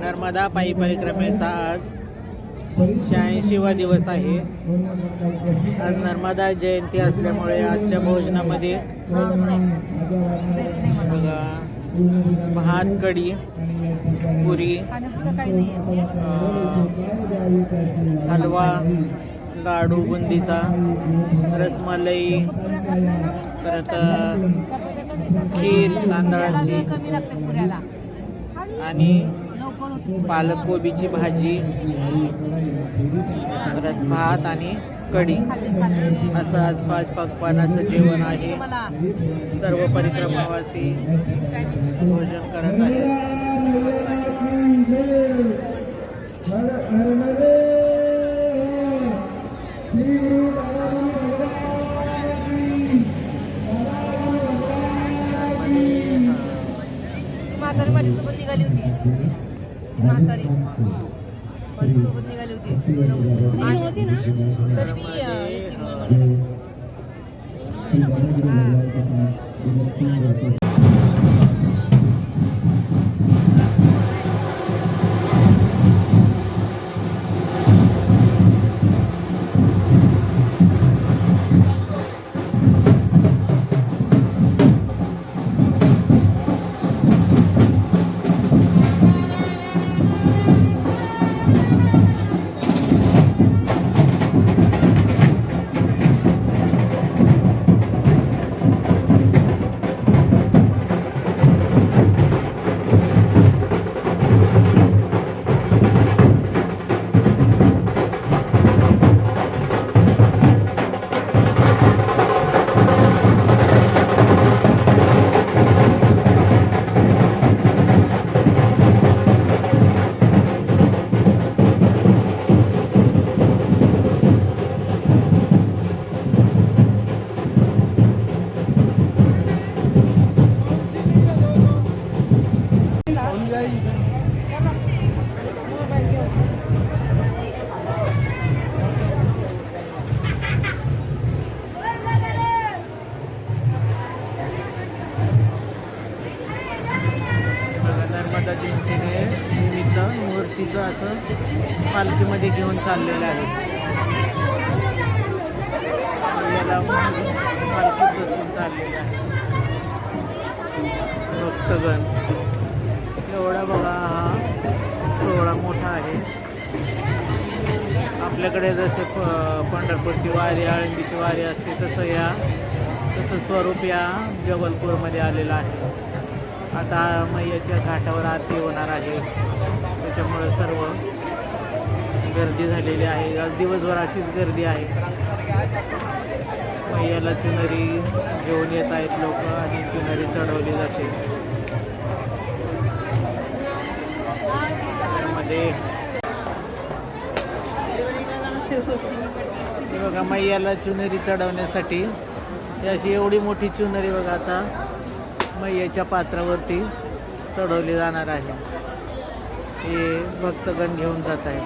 नर्मदा पायी परिक्रमेचा आज 86वा दिवस आहे. आज नर्मदा जयंती असल्यामुळे आजच्या भोजनामध्ये भात, कढी, पुरी, हलवा, लाडू, बुंदीचा, रसमलाई, परत खीर तांदळाची आणि पालक कोबीची भाजी, परत भात आणि कढी असं आज 5 पक्वानाचं जेवण आहे. सर्व परिक्रमावासी भोजन करत आहेत. म्हातारी माझ्यासोबत निघाली होती. म्हातारी माझ्यासोबत निघाली होती ना तरी मी नर्मदा जयंतीने निमित्त मूर्तीचं असं पालखीमध्ये घेऊन चाललेलं आहे. याला पालखीत बसून चाललेलं आहे. भक्तगण एवढा बघा हा सोहळा मोठा आहे. आपल्याकडे जसे पंढरपूरची वारी, आळंदीची वारी असते तसं स्वरूप या जबलपूरमध्ये आलेलं आहे. आता मैयाच्या घाटावर आरती होणार आहे, त्याच्यामुळे सर्व गर्दी झालेली आहे. आज दिवसभर अशीच गर्दी आहे. मैयाला चुनरी घेऊन येत आहेत लोक आणि चुनरी चढवली जाते. त्यामध्ये बघा मैयाला चुनरी चढवण्यासाठी अशी एवढी मोठी चुनरी बघा आता मैयाच्या पात्रावरती चढवली जाणार आहे. हे भक्तगण घेऊन जात आहे.